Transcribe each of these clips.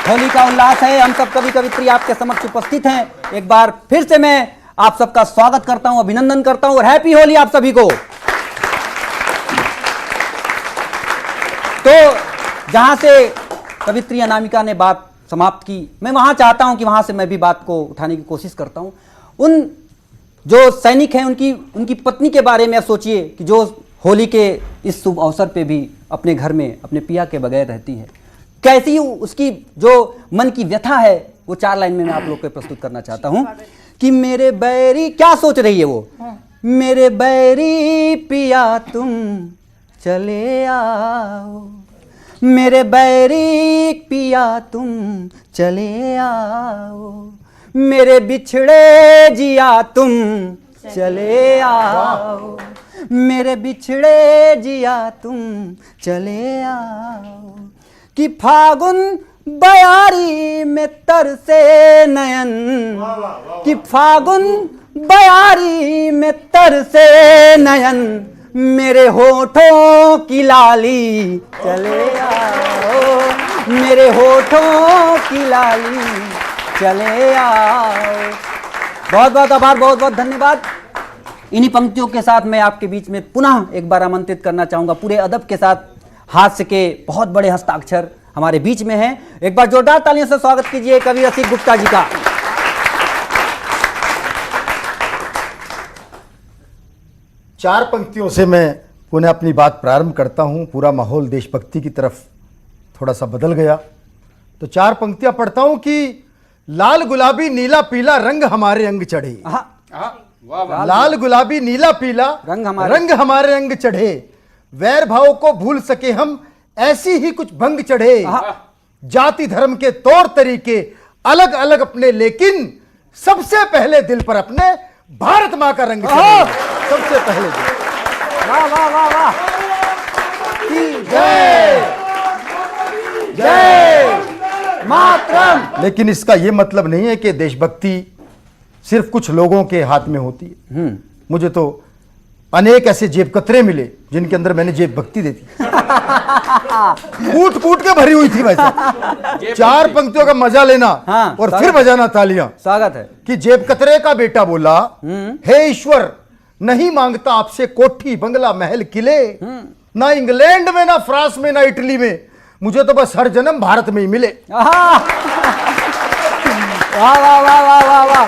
होली का उल्लास है। हम सब कवि कवित्री आपके समक्ष उपस्थित हैं। एक बार फिर से मैं आप सबका स्वागत करता हूं, अभिनंदन करता हूं और हैप्पी होली आप सभी को। तो जहां से कवित्री अनामिका ने बात समाप्त की, मैं वहां चाहता हूं कि वहां से मैं भी बात को उठाने की कोशिश करता हूं। उन जो सैनिक हैं उनकी पत्नी के बारे में सोचिए कि जो होली के इस शुभ अवसर पे भी अपने घर में अपने पिया के बगैर रहती है। कैसी उसकी जो मन की व्यथा है वो 4 लाइन में मैं आप लोग को प्रस्तुत करना चाहता हूं कि मेरे बैरी, क्या सोच रही है वो, मेरे बैरी पिया तुम चले आओ, मेरे बैरी पिया तुम चले आओ, मेरे बिछड़े जिया तुम चले आओ, मेरे बिछड़े जिया तुम चले आओ, कि फागुन बयारी में तरसे नयन, कि फागुन बयारी में तरसे नयन, मेरे होठों की लाली चले आओ, मेरे होठों की लाली चले आओ। बहुत बहुत आभार, बहुत बहुत धन्यवाद। इन्हीं पंक्तियों के साथ मैं आपके बीच में पुनः एक बार आमंत्रित करना चाहूंगा, पूरे अदब के साथ, हास्य के बहुत बड़े हस्ताक्षर हमारे बीच में हैं। एक बार जोरदार तालियों से स्वागत कीजिए कवि रसिक गुप्ता जी का। चार पंक्तियों से मैं पुनः अपनी बात प्रारंभ करता हूं। पूरा माहौल देशभक्ति की तरफ थोड़ा सा बदल गया, तो 4 पंक्तियां पढ़ता हूं कि लाल गुलाबी नीला पीला रंग हमारे अंग चढ़े, लाल गुलाबी नीला पीला रंग हमारे अंग चढ़े, वैर भाव को भूल सके हम ऐसी ही कुछ भंग चढ़े, जाति धर्म के तौर तरीके अलग अलग अपने, लेकिन सबसे पहले दिल पर अपने भारत मां का रंग चढ़े, सबसे पहले दिल। वाह वाह वाह वाह, जय जय मातरम। लेकिन इसका यह मतलब नहीं है कि देशभक्ति सिर्फ कुछ लोगों के हाथ में होती है। मुझे तो अनेक ऐसे जेब कतरे मिले जिनके अंदर मैंने जेब भक्ति दी थी, कूट कूट के भरी हुई थी। वैसे 4 पंक्तियों का मजा लेना और फिर बजाना तालियां। स्वागत है कि जेब कतरे का बेटा बोला, हे ईश्वर नहीं मांगता आपसे कोठी बंगला महल किले, ना इंग्लैंड में ना फ्रांस में ना इटली में, मुझे तो बस हर जन्म भारत में ही मिले। वाह वाह वाह वाह वाह वाह,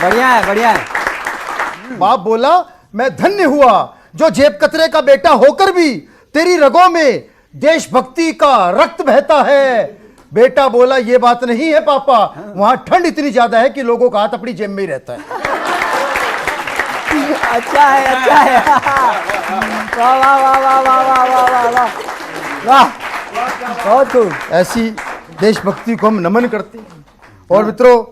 बढ़िया है बढ़िया है। बाप बोला मैं धन्य हुआ जो जेब कतरे का बेटा होकर भी तेरी रगों में देशभक्ति का रक्त बहता है। बेटा बोला ये बात नहीं है पापा, वहां ठंड इतनी ज्यादा है कि लोगों का हाथ अपनी जेब में ही रहता है। अच्छा है अच्छा है। वाह वाह वाह वाह वाह वाह वाह वाह वाह वाह, बहुत खूब। ऐसी देशभक्ति को हम नमन करते हैं। और मित्रों,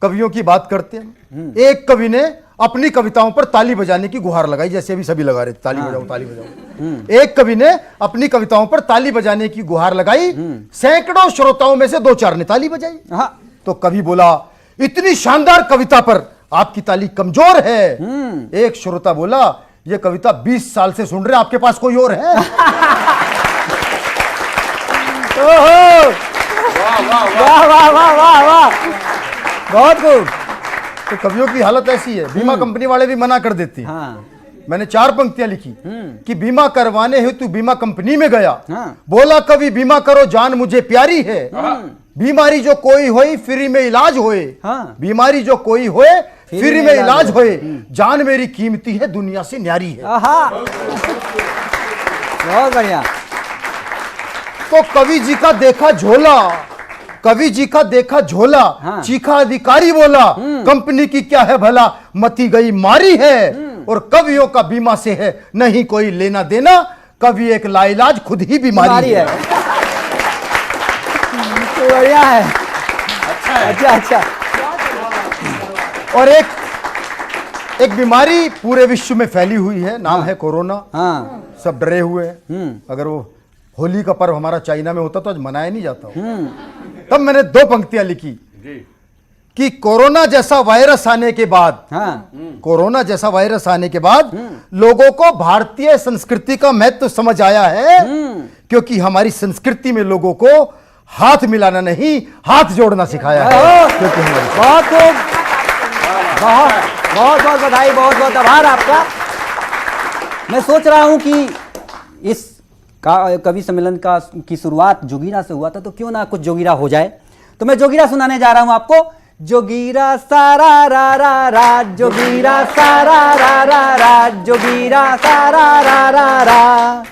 कवियों की बात करते हैं। एक कवि ने अपनी कविताओं पर ताली बजाने की गुहार लगाई, जैसे अभी सभी लगा रहे थे, ताली बजाओ ताली बजाओ। एक कवि ने अपनी कविताओं पर ताली बजाने की गुहार लगाई, सैकड़ों श्रोताओं में से 2-4 ने ताली बजाई। तो कवि बोला इतनी शानदार कविता पर आपकी ताली कमजोर है। एक श्रोता बोला यह कविता 20 साल से सुन रहे, आपके पास कोई और है? ओहो, वाह वाह वाह वाह वाह, बहुत खूब। तो कवियों की हालत ऐसी है, बीमा कंपनी वाले भी मना कर देते हैं। मैंने 4 पंक्तियां लिखी कि बीमा करवाने हेतु बीमा कंपनी में गया, बोला कवि बीमा करो जान मुझे प्यारी है, बीमारी जो कोई होए फ्री में इलाज होए, बीमारी जो कोई होए फ्री में इलाज होए, जान मेरी कीमती है दुनिया से न्यारी है। बहुत बढ़िया। तो कवि जी का देखा झोला, कवि जी का देखा झोला, चीखा अधिकारी बोला कंपनी की क्या है भला, मती गई मारी है, और कवियों का बीमा से है नहीं कोई लेना देना, कवि एक लाइलाज खुद ही बीमारी है। तो बढ़िया है। अच्छा अच्छा। और एक बीमारी पूरे विश्व में फैली हुई है, नाम है कोरोना। सब डरे हुए हैं। अगर वो होली का पर्व हमारा चाइना में होता तो आज मनाया नहीं जाता। तब मैंने 2 पंक्तियां लिखी कि कोरोना जैसा वायरस आने के बाद, कोरोना जैसा वायरस आने के बाद लोगों को भारतीय संस्कृति का महत्व समझ आया है, क्योंकि हमारी संस्कृति में लोगों को हाथ मिलाना नहीं, हाथ जोड़ना सिखाया है। क्योंकि हमारी बहुत खूब, बहुत बहुत बहुत बधाई, बहुत बहुत आभार आपका। मैं सोच रहा हूं कि इस कवि सम्मेलन की शुरुआत जोगीरा से हुआ था, तो क्यों ना कुछ जोगीरा हो जाए। तो मैं जोगीरा सुनाने जा रहा हूं आपको। जोगीरा सारा रा रा रा, जोगीरा सारा रा रा रा, जोगीरा सारा रा रा रा।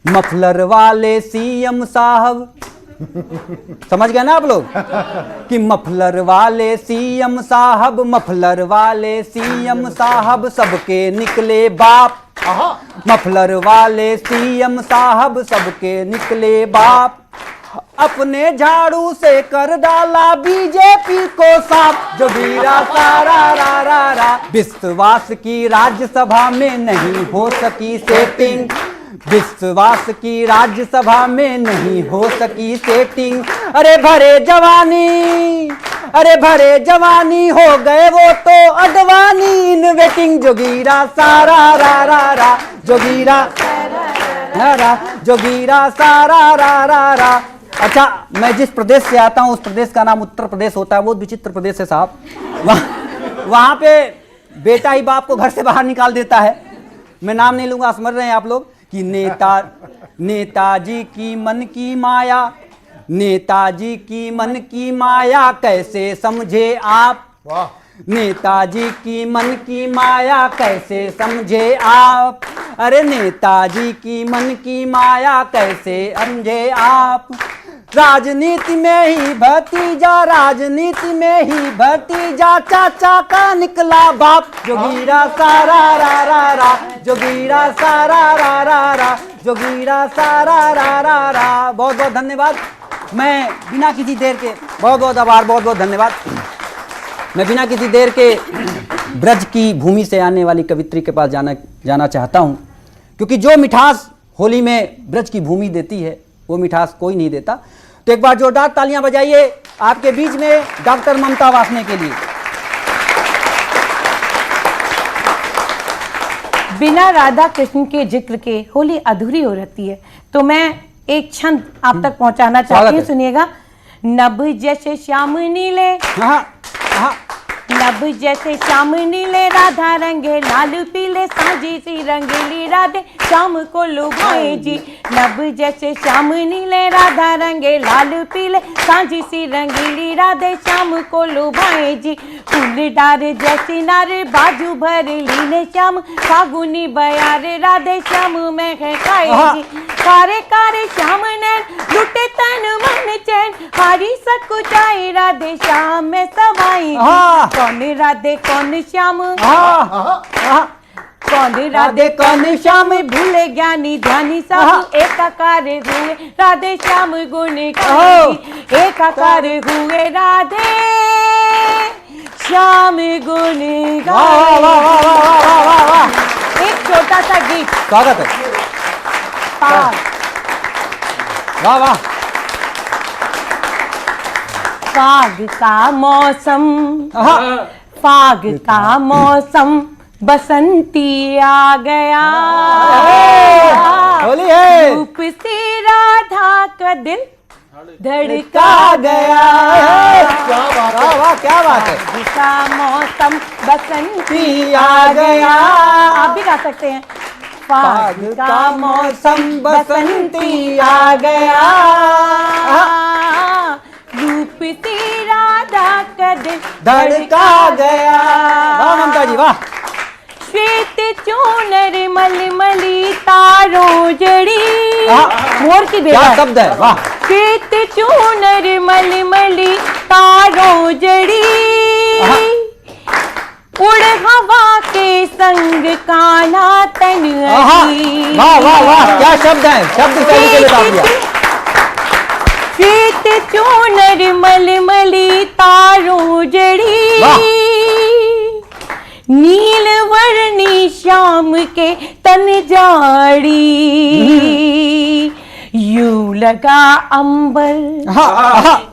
मफलर वाले सीएम साहब, समझ गए ना आप लोग कि मफलर वाले सीएम साहब, मफलर वाले सीएम साहब सबके निकले बाप। मफलर वाले सीएम साहब सबके निकले बाप। अपने झाड़ू से कर डाला बीजेपी को साफ। जोगीरा सारा रा रा रा। विश्वास की राज्यसभा में नहीं हो सकी सेटिंग, विश्वास की राज्यसभा में नहीं हो सकी सेटिंग। अरे भरे जवानी, अरे भरे जवानी हो गए वो तो अडवाणी इन वेटिंग। जोगीरा सारा रा रा रा, जोगीरा रा रा, जोगीरा सारा रा रा रा। अच्छा, मैं जिस प्रदेश से आता हूं उस प्रदेश का नाम उत्तर प्रदेश होता है। बहुत विचित्र प्रदेश है साहब। वहां पे बेटा ही बाप को घर से बाहर निकाल देता है। मैं नाम नहीं लूंगा, समझ रहे हैं आप लोग कि नेताजी की मन की माया, नेताजी की मन की माया कैसे समझे आप। नेताजी की मन की माया कैसे समझे आप। अरे नेताजी की मन की माया कैसे समझे आप। राजनीति में ही भतीजा, राजनीति में ही भतीजा, चाचा का निकला बाप। जोगीरा सारा रा रा रा, जोगीरा सारा रा रा रा, जोगीरा सारा रा रा रा। बहुत बहुत धन्यवाद। मैं बिना किसी देर के, बहुत बहुत आभार, बहुत बहुत धन्यवाद। मैं बिना किसी देर के ब्रज की भूमि से आने वाली कवित्री के पास जाना चाहता हूं, क्योंकि जो मिठास होली में ब्रज की भूमि देती है वो मिठास कोई नहीं देता। तो एक बार जोरदार तालियां बजाइए आपके बीच में डॉक्टर ममता वासने के लिए। बिना राधा कृष्ण के जिक्र के होली अधूरी हो रहती है, तो मैं एक छंद आप तक पहुंचाना चाहती हूँ, सुनिएगा। नभ जैसे श्याम नीले, नभ जैसे श्याम नीले, राधा रंगे लाल पीले, साझी सी रंगीली राधे श्याम को लुभाए जी। नभ जैसे श्याम नीले, राधा रंगे लाल पीले, साझी सी रंगीली राधे श्याम को लुभाए जी। फूल डार जैसी नारे, बाजू भर लीले श्याम, फागुनी बयारे राधे श्याम में है खाए जी। कारे कारे श्याम नैन, लुटे तन मन चैन, हारी सकुचाई राधे श्याम में समाई। कौन राधे कौन श्याम, कौन राधे कौन श्याम, भूले ज्ञानी ध्यानी सब एकाकार हुए राधे श्याम गुण गाए। एकाकार हुए राधे श्याम गुण गाए। एक छोटा सा गीत, स्वागत है। फाग, वाह वाह। फाग का मौसम, फाग का मौसम, बसंती आ गया। होली है। रूप से राधा का दिल धड़का गया। क्या बात है, वाह वाह, क्या बात है। फाग का मौसम, बसंती आ गया। आप भी गा सकते हैं। फाग का मौसम, बसंती आ गया। रूप से राधा का दिल धड़का गया। वाह ममता जी वाह। श्वेत चूनर मलमली तारों जड़ी, मोर की क्या बेटा शब्द है, वाह। श्वेत चूनर मलमली तारों जड़ी, उड़ हवा के संग कान्हा तन आई। वाह वाह वाह, क्या शब्द है, शब्द सही के लिए तालियां। श्वेत चूनर मलमली तारों जड़ी, नील वर्णी श्याम के तन जाड़ी। यूं लगा अंबर,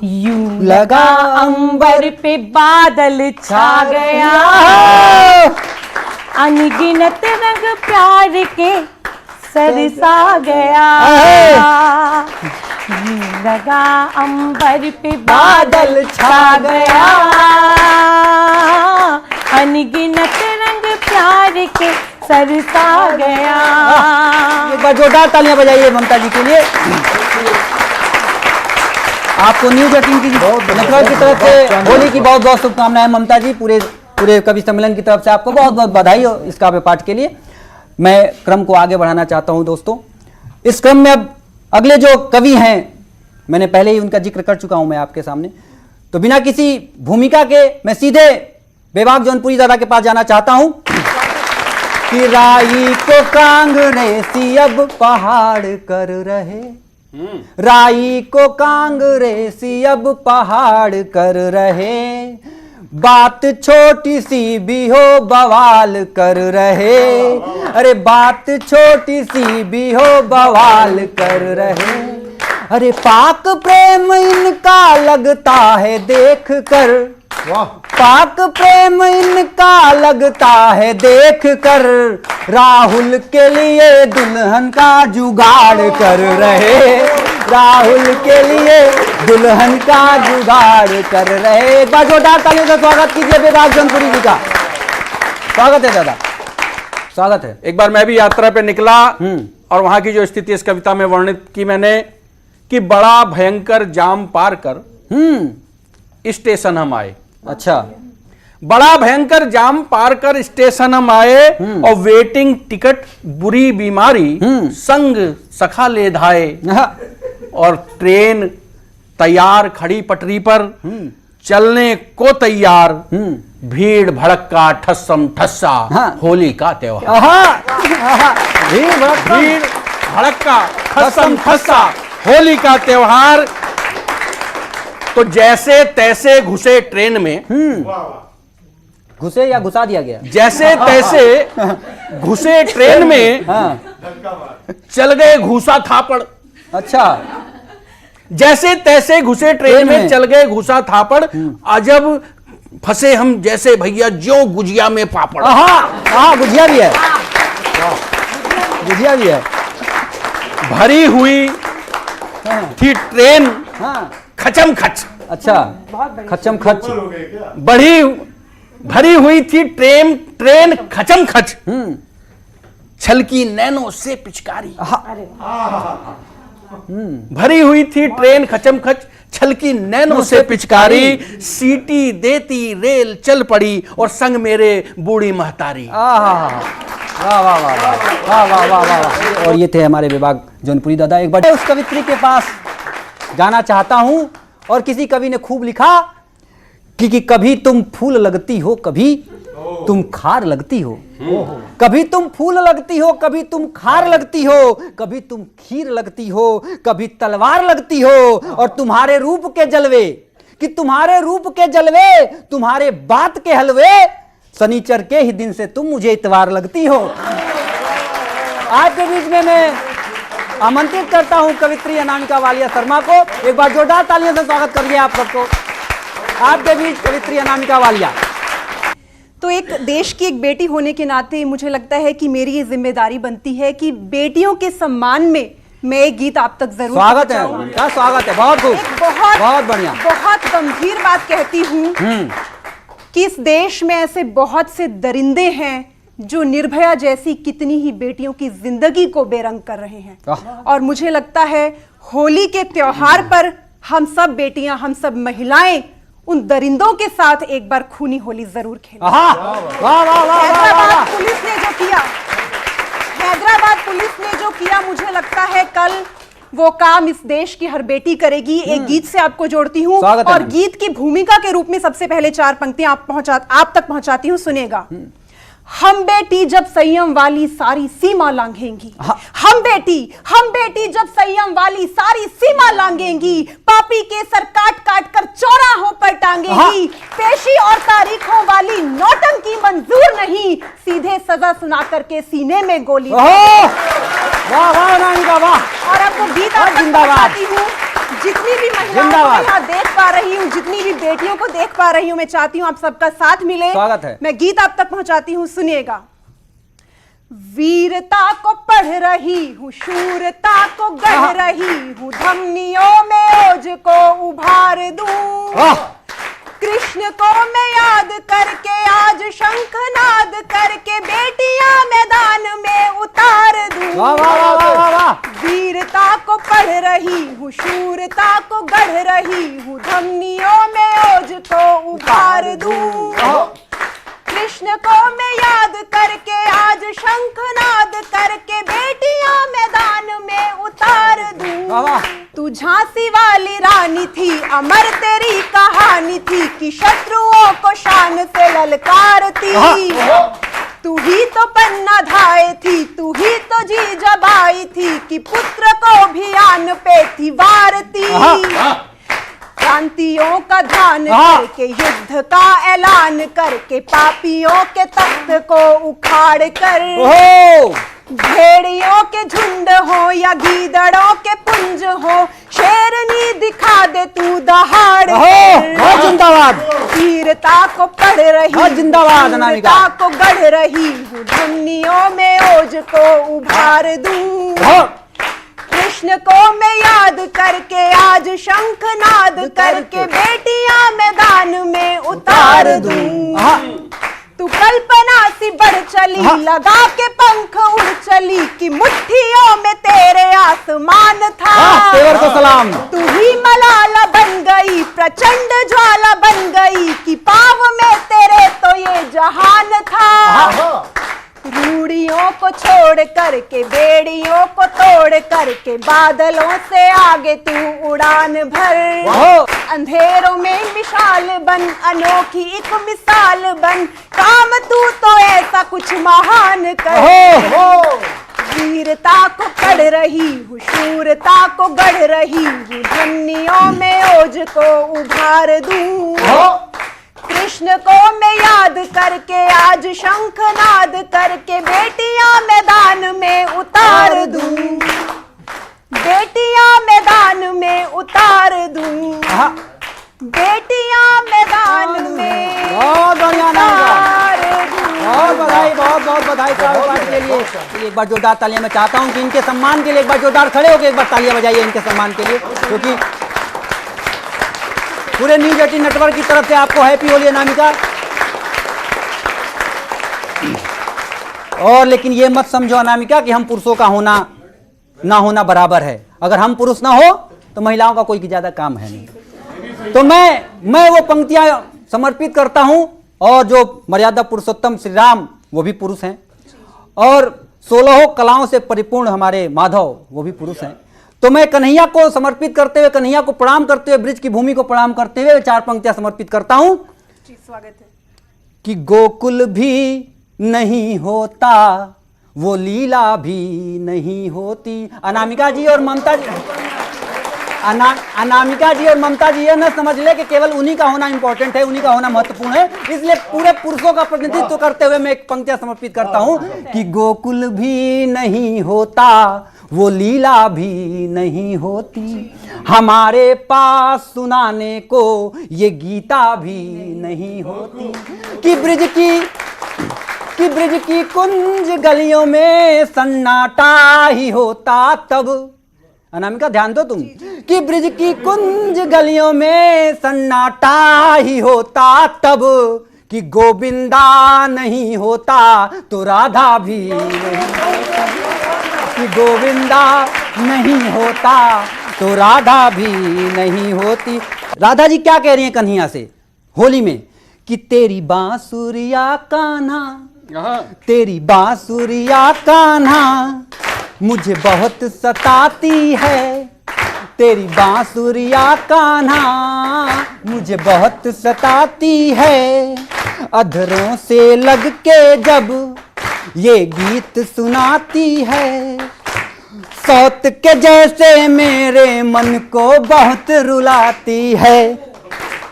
यूं लगा अंबर पे बादल छा गया। अनगिनत रंग प्यार के सरसा गया। यूं लगा अंबर पे बादल छा गया, अनगिनत रंग प्यार के सरसा गया। एक बार जोरदार तालियां बजाइए ममता जी के लिए। आपको न्यूज 18 की नेटवर्क की तरफ से होली की बहुत बहुत शुभकामनाएं ममता जी। पूरे कवि सम्मेलन की तरफ से आपको बहुत बहुत बधाई हो इस काव्य पाठ के लिए। मैं क्रम को आगे बढ़ाना चाहता हूं दोस्तों। इस क्रम में अब अगले जो कवि हैं, मैंने पहले ही उनका जिक्र कर चुका हूं मैं आपके सामने, तो बिना किसी भूमिका के मैं सीधे बेबाक जौनपुरी दादा के पास जाना चाहता हूं कि राई को कांग्रेसी अब पहाड़ कर रहे, राई को कांग्रेसी अब पहाड़ कर रहे, बात छोटी सी भी हो बवाल कर रहे, अरे बात छोटी सी भी हो बवाल कर रहे, अरे पाक प्रेम इनका लगता है देख कर, पाक प्रेम इनका लगता है देख कर, राहुल के लिए दुल्हन का जुगाड़ कर रहे, राहुल के लिए दुल्हन का जुगाड़ कर रहे। एक बार जोरदार तालियों से स्वागत कीजिए बेबाक जौनपुरी जी का। स्वागत है दादा, स्वागत है। एक बार मैं भी यात्रा पे निकला और वहां की जो स्थिति इस कविता में वर्णित की मैंने कि बड़ा भयंकर जाम पार कर स्टेशन हम आए। अच्छा, बड़ा भयंकर जाम पार कर स्टेशन हम आए और वेटिंग टिकट बुरी बीमारी संग सखा ले धाए, और ट्रेन तैयार खड़ी पटरी पर चलने को तैयार, भीड़ भड़का ठस्सम ठस्सा होली का त्योहार, भीड़ भड़का ठस्सम ठस्सा होली का त्योहार। तो जैसे तैसे घुसे ट्रेन में, घुसे या घुसा दिया गया, जैसे तैसे घुसे ट्रेन में, चल गए घूसा थापड़। अच्छा, जैसे तैसे घुसे ट्रेन में चल गए घूसा थापड़, अजब फंसे हम जैसे भैया ज्यो गुजिया में पापड़। गुजिया भी है, गुजिया भी है। भरी हुई थी ट्रेन खचम खच। अच्छा, खचम खच, भरी हुई थी ट्रेन खचम खच, छलकी नैनो से पिचकारी। भरी हुई थी ट्रेन खचम खच, छलकी नैनो से पिचकारी, सीटी देती रेल चल पड़ी और संग मेरे बूढ़ी महतारी। वाह वाह वाह वाह वाह वाह वाह। और ये थे हमारे बेबाक जौनपुरी दादा। एक बार उस कवित्री के पास जाना चाहता हूं, और किसी कवि ने खूब लिखा कि कभी तुम फूल लगती हो, कभी तुम खार लगती हो, कभी तुम फूल लगती हो, कभी तुम खार लगती हो, कभी तुम खीर लगती हो, कभी तलवार लगती हो, और तुम्हारे रूप के जलवे, कि तुम्हारे रूप के जलवे, तुम्हारे बात के हलवे, शनिचर के ही दिन से तुम मुझे इतवार लगती हो। आज के बीच में मैं आमंत्रित करता हूं कवित्री अनामिका वालिया शर्मा को। एक बार जोरदार तालियों से स्वागत करिए आप सबको। आपके बीच कवित्री अनामिका वालिया। तो एक देश की एक बेटी होने के नाते मुझे लगता है कि मेरी ये जिम्मेदारी बनती है कि बेटियों के सम्मान में मैं एक गीत आप तक जरूर स्वागत है उनका, स्वागत है, बहुत खूब, बहुत बढ़िया। बहुत गंभीर बात कहती हूँ कि इस देश में ऐसे बहुत से दरिंदे हैं जो निर्भया जैसी कितनी ही बेटियों की जिंदगी को बेरंग कर रहे हैं, और मुझे लगता है होली के त्योहार पर हम सब बेटियां, हम सब महिलाएं उन दरिंदों के साथ एक बार खूनी होली जरूर खेलें। हैदराबाद पुलिस ने जो किया, हैदराबाद पुलिस ने जो किया, मुझे लगता है कल वो काम इस देश की हर बेटी करेगी। एक गीत से आपको जोड़ती हूँ, और गीत की भूमिका के रूप में सबसे पहले 4 पंक्तियां आप तक पहुंचाती हूँ, सुनेगा। हम बेटी जब संयम वाली सारी सीमा लांघेंगी, हम बेटी जब संयम वाली सारी सीमा लांघेंगी, पापी के सर काट काट कर चौराहों पर टांगेंगी, पेशी और तारीखों वाली नौटंकी मंजूर नहीं, सीधे सजा सुना करके सीने में गोली। वाह वाह नानिका वाह। और अब वो गीत आप तक पहुंचाती हूँ, जितनी भी महिलाओं को यहाँ देख पा रही हूँ, जितनी भी बेटियों को देख पा रही हूँ, मैं चाहती हूँ आप सबका साथ मिले। स्वागत है। मैं गीत आप तक पहुंचाती हूँ, सुनिएगा। वीरता को पढ़ रही हूँ, शूरता को गढ़ रही हूँ, धमनियों में ओज को उभार दूं। कृष्ण को मैं याद करके आज शंखनाद करके बेटियां मैदान में उतार दूं। वाह वाह वाह वाह वाह वाह। वीरता को पढ़ रही हूँ, शूरता को गढ़ रही हूँ, धमनियों में ओज को उभार दूं। कृष्ण को मैं याद करके आज शंखनाद करके बेटियां मैदान में उतार दूं। तू झांसी वाली रानी थी, अमर तेरी कहानी थी कि शत्रुओं को शान से ललकारती। तू ही तो पन्ना धाए थी, तू ही तो जी जबाई थी कि पुत्र को अभियान पे थी वारती। क्रांतियों का ध्यान करके युद्ध का ऐलान करके पापियों के तख्त को उखाड़ कर भेड़ियों के झुंड हो या गीदड़ों के पुंज हो, शेरनी दिखा दे तू दहाड़ कर। जिंदाबाद। वीरता को पढ़ रही, जिंदाबाद अनामिका। वीरता को गढ़ रही हूँ, धमनियों में ओज को उभार दूं। कृष्ण को मैं याद करके आज शंखनाद करके बेटियां मैदान में उतार दूं। तू कल्पना सी बढ़ चली, लगा के पंख उड़ चली कि मुट्ठियों में तेरे आसमान था। तेवर को सलाम। तू ही मलाला बन गई, प्रचंड ज्वाला बन गई कि पाव में तेरे तो ये जहान था। रूढ़ियों को छोड़ करके बेड़ियों को तोड़ करके बादलों से आगे तू उड़ान भर। अंधेरों में मिसाल बन, अनोखी एक मिसाल बन, काम तू तो ऐसा कुछ महान कर। वीरता को पढ़ रही हूँ, शूरता को गढ़ रही हूँ, धमनियों में ओज को उभार दूं। कृष्ण को मैं याद करके आज शंखनाद करके बेटियां मैदान में उतार दूं। बेटियां मैदान में उतार दूं। बेटियां मैदान में बहुत बढ़िया उतार दूं। बहुत बधाई, बहुत बहुत बधाई पार्टी के लिए। एक बार जोरदार तालियां मैं चाहता हूं कि इनके सम्मान के लिए एक बार जोरदार खड़े होकर एक बार तालियां बजाइए इनके सम्मान के लिए, क्योंकि पूरे न्यूज 18 नेटवर्क की तरफ से आपको हैप्पी होली अनामिका। और लेकिन ये मत समझो अनामिका कि हम पुरुषों का होना ना होना बराबर है। अगर हम पुरुष ना हो तो महिलाओं का कोई ज्यादा काम है नहीं। तो मैं वो पंक्तियां समर्पित करता हूं, और जो मर्यादा पुरुषोत्तम श्री राम वो भी पुरुष हैं, और 16 कलाओं से परिपूर्ण हमारे माधव वो भी पुरुष हैं। तो मैं कन्हैया को समर्पित करते हुए, कन्हैया को प्रणाम करते हुए, ब्रिज की भूमि को प्रणाम करते हुए 4 पंक्तियां समर्पित करता हूं। स्वागत है। कि गोकुल भी नहीं होता, वो लीला भी नहीं होती। अनामिका जी और ममता जी, अनामिका जी और ममता जी ये न समझ ले कि केवल उन्हीं का होना इंपॉर्टेंट है, उन्हीं का होना महत्वपूर्ण है। इसलिए पूरे पुरुषों का प्रतिनिधित्व करते हुए मैं एक पंक्तियां समर्पित करता हूं कि गोकुल भी नहीं होता, वो लीला भी नहीं होती, हमारे पास सुनाने को ये गीता भी नहीं होती। कि ब्रिज की कुंज गलियों में सन्नाटा ही होता तब। अनामिका ध्यान दो तुम। कि ब्रिज की कुंज गलियों में सन्नाटा ही होता तब, कि गोविंदा नहीं होता तो राधा भी नहीं होती। कि गोविंदा नहीं होता तो राधा भी नहीं होती। राधा जी क्या कह रही हैं कन्हैया से होली में? कि तेरी बांसुरिया कान्हा, तेरी बांसुरिया कान्हा मुझे बहुत सताती है, तेरी बांसुरिया कान्हा मुझे बहुत सताती है। अधरों से लग के जब ये गीत सुनाती है, सौत के जैसे मेरे मन को बहुत रुलाती है।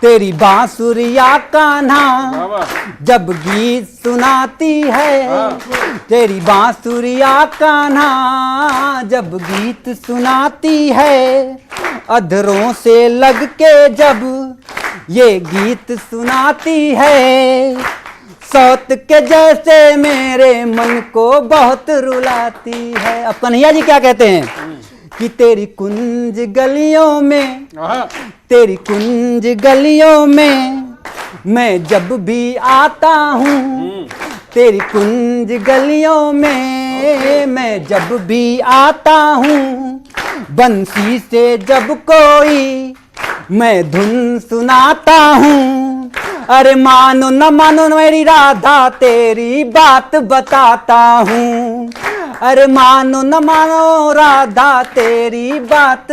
तेरी बांसुरिया कान्हा जब गीत सुनाती है, तेरी बांसुरिया कान्हा जब गीत सुनाती है। अधरों से लग के जब ये गीत सुनाती है, सौत के जैसे मेरे मन को बहुत रुलाती है। अब कन्हैया जी क्या कहते हैं कि तेरी कुंज गलियों में, तेरी कुंज गलियों में मैं जब भी आता हूँ, तेरी कुंज गलियों में मैं जब भी आता हूँ, बंसी से जब कोई मैं धुन सुनाता हूँ, अरे मानो न मानो मेरी राधा तेरी बात बताता हूँ, अरे मानो न मानो राधा तेरी बात